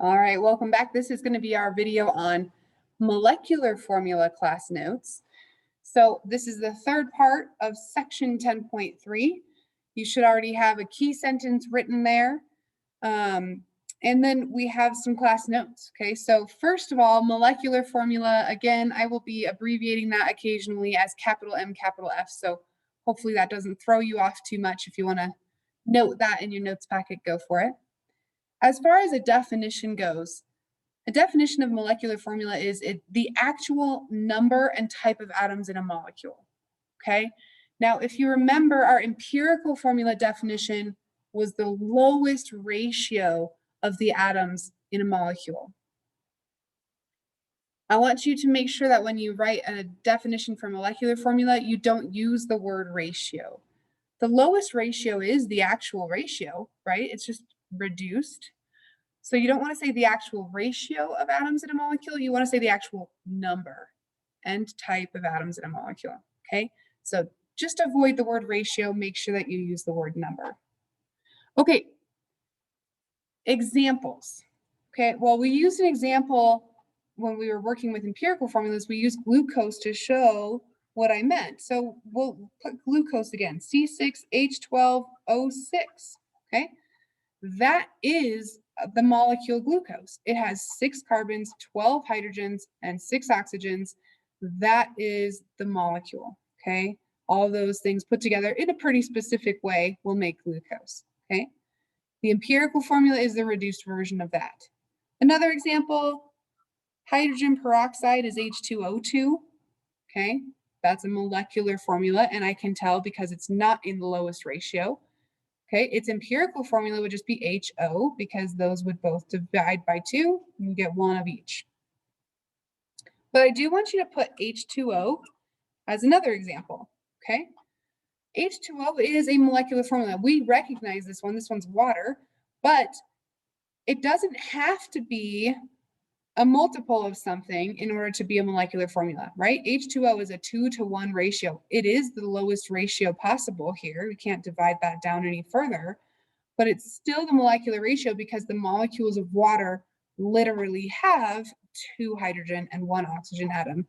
All right, welcome back. This is going to be our video on molecular formula class notes. So this is the third part of section 10.3. You should already have a key sentence written there. And then we have some class notes. Okay, so first of all, molecular formula, again, I will be abbreviating that occasionally as capital M, capital F. So hopefully that doesn't throw you off too much. If you want to note that in your notes packet, go for it. As far as a definition goes, a definition of molecular formula is the actual number and type of atoms in a molecule, okay? Now, if you remember, our empirical formula definition was the lowest ratio of the atoms in a molecule. I want you to make sure that when you write a definition for molecular formula, you don't use the word ratio. The lowest ratio is the actual ratio, right? It's just reduced. So you don't want to say the actual ratio of atoms in a molecule, you want to say the actual number and type of atoms in a molecule, okay? So just avoid the word ratio, make sure that you use the word number. Okay, examples. Okay, well, we used an example when we were working with empirical formulas. We used glucose to show what I meant. So we'll put glucose again, C6H12O6, okay? That is the molecule glucose. It has 6 carbons, 12 hydrogens, and 6 oxygens. That is the molecule, okay? All those things put together in a pretty specific way will make glucose, okay? The empirical formula is the reduced version of that. Another example, hydrogen peroxide is H2O2, okay? That's a molecular formula, and I can tell because it's not in the lowest ratio. Okay, its empirical formula would just be HO because those would both divide by 2 and you get 1 of each. But I do want you to put H2O as another example, okay? H2O is a molecular formula. We recognize this one. This one's water, but it doesn't have to be a multiple of something in order to be a molecular formula, right? H2O is a 2-to-1 ratio. It is the lowest ratio possible here. We can't divide that down any further, but it's still the molecular ratio because the molecules of water literally have 2 hydrogen and 1 oxygen atom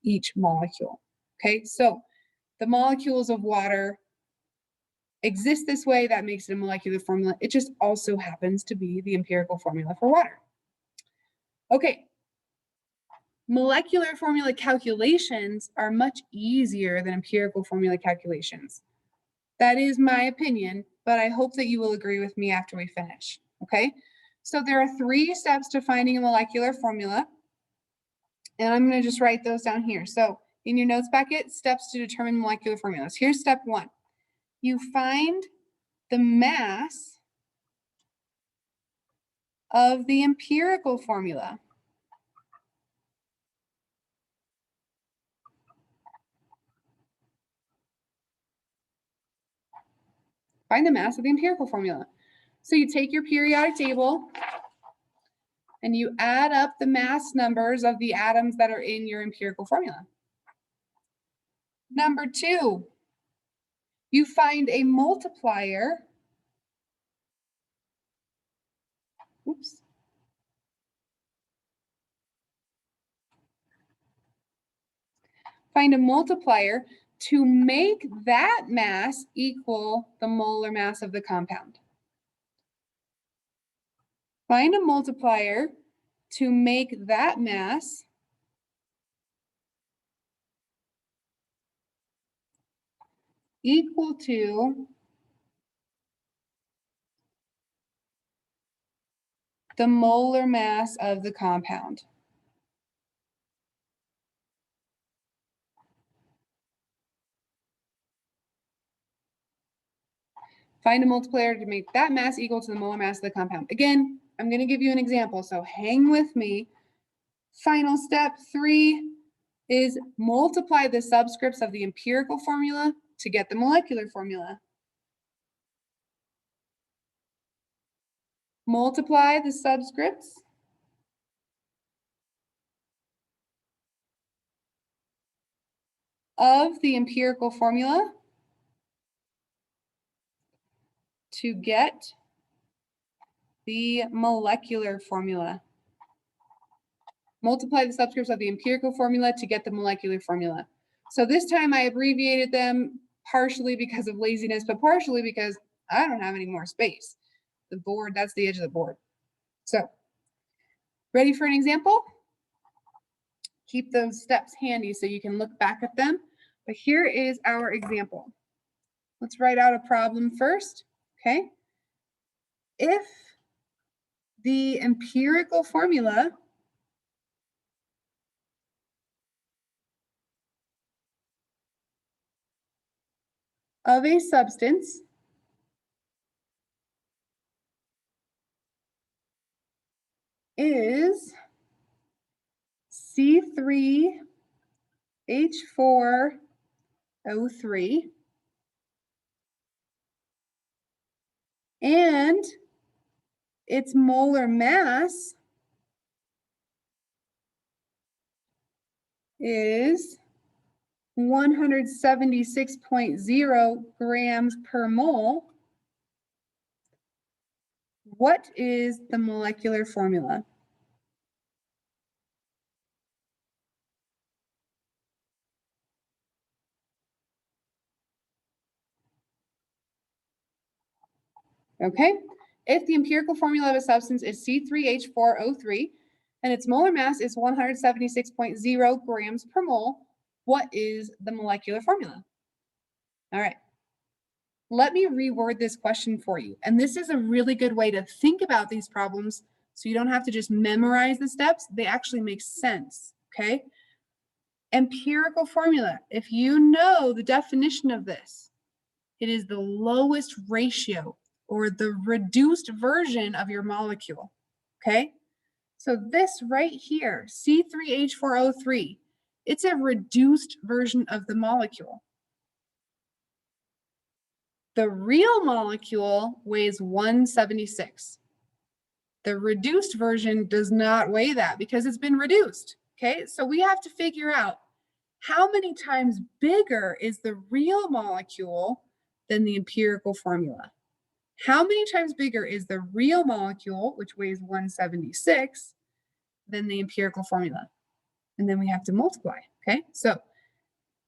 each molecule. Okay, so the molecules of water exist this way. That makes it a molecular formula. It just also happens to be the empirical formula for water. Okay, molecular formula calculations are much easier than empirical formula calculations. That is my opinion, but I hope that you will agree with me after we finish, okay? So there are 3 steps to finding a molecular formula, and I'm going to just write those down here. So in your notes packet, steps to determine molecular formulas. Here's step 1. You find the mass of the empirical formula. Find the mass of the empirical formula. So you take your periodic table and you add up the mass numbers of the atoms that are in your empirical formula. Number 2, you find a multiplier. Oops. Find a multiplier to make that mass equal the molar mass of the compound. Find a multiplier to make that mass equal to the molar mass of the compound. Find a multiplier to make that mass equal to the molar mass of the compound. Again, I'm going to give you an example, so hang with me. Final step 3 is multiply the subscripts of the empirical formula to get the molecular formula. Multiply the subscripts of the empirical formula to get the molecular formula. Multiply the subscripts of the empirical formula to get the molecular formula. So this time I abbreviated them partially because of laziness, but partially because I don't have any more space. The board, that's the edge of the board. So, ready for an example? Keep those steps handy so you can look back at them. But here is our example. Let's write out a problem first, okay? If the empirical formula of a substance is C3H4O3 and its molar mass is 176.0 grams per mole, what is the molecular formula? Okay, if the empirical formula of a substance is C3H4O3 and its molar mass is 176.0 grams per mole, what is the molecular formula? All right, let me reword this question for you. And this is a really good way to think about these problems so you don't have to just memorize the steps. They actually make sense, okay? Empirical formula, if you know the definition of this, it is the lowest ratio or the reduced version of your molecule, okay? So this right here, C3H4O3, it's a reduced version of the molecule. The real molecule weighs 176. The reduced version does not weigh that because it's been reduced, okay? So we have to figure out how many times bigger is the real molecule than the empirical formula. How many times bigger is the real molecule, which weighs 176, than the empirical formula? And then we have to multiply, okay? So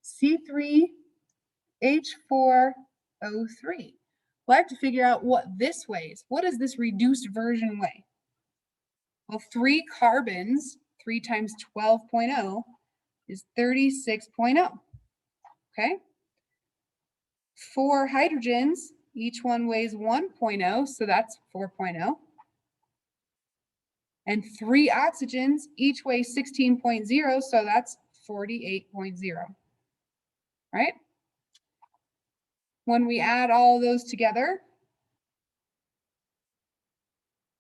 C3H4O3. Well, I have to figure out what this weighs. What does this reduced version weigh? Well, 3 carbons, 3 times 12.0 is 36.0, okay? 4 hydrogens, each one weighs 1.0, so that's 4.0. And 3 oxygens, each weigh 16.0, so that's 48.0, right? When we add all those together,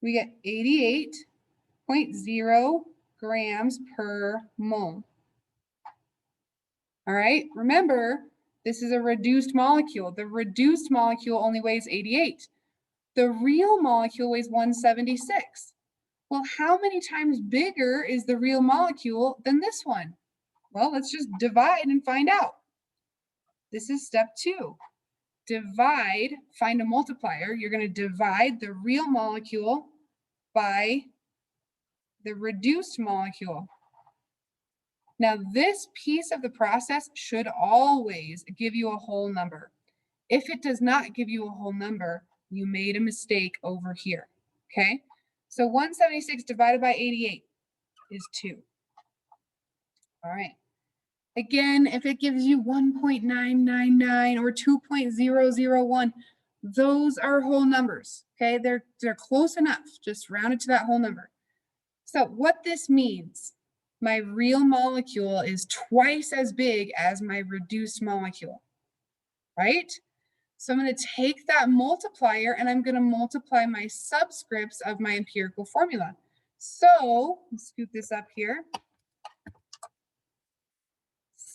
we get 88.0 grams per mole. All right, remember, this is a reduced molecule. The reduced molecule only weighs 88. The real molecule weighs 176. Well, how many times bigger is the real molecule than this one? Well, let's just divide and find out. This is step 2. Divide, find a multiplier. You're going to divide the real molecule by the reduced molecule. Now, this piece of the process should always give you a whole number. If it does not give you a whole number, you made a mistake over here, okay? So 176 divided by 88 is 2. All right. Again, if it gives you 1.999 or 2.001, those are whole numbers, okay? They're close enough. Just round it to that whole number. So what this means, my real molecule is twice as big as my reduced molecule, right? So I'm going to take that multiplier and I'm going to multiply my subscripts of my empirical formula. So let's scoot this up here.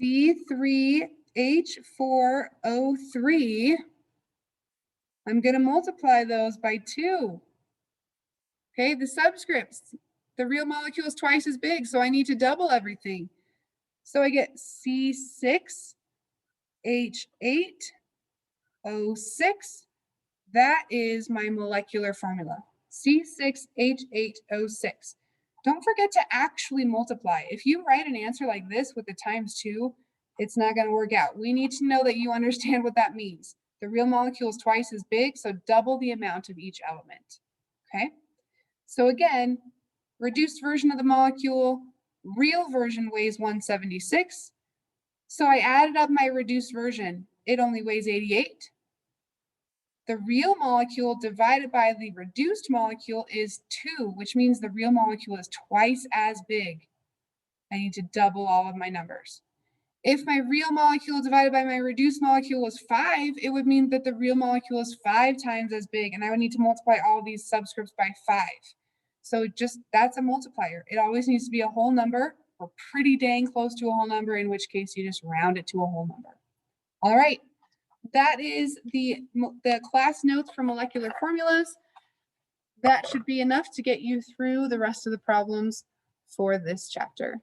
C3H4O3, I'm going to multiply those by 2. Okay, the subscripts, the real molecule is twice as big, so I need to double everything. So I get C6H8O6. That is my molecular formula. C6H8O6. Don't forget to actually multiply. If you write an answer like this with the times 2, it's not going to work out. We need to know that you understand what that means. The real molecule is twice as big, so double the amount of each element. Okay? So again, reduced version of the molecule, real version weighs 176. So I added up my reduced version. It only weighs 88. The real molecule divided by the reduced molecule is 2, which means the real molecule is twice as big. I need to double all of my numbers. If my real molecule divided by my reduced molecule was 5, it would mean that the real molecule is 5 times as big, and I would need to multiply all these subscripts by 5. So just that's a multiplier. It always needs to be a whole number or pretty dang close to a whole number, in which case you just round it to a whole number. All right, that is the class notes for molecular formulas. That should be enough to get you through the rest of the problems for this chapter.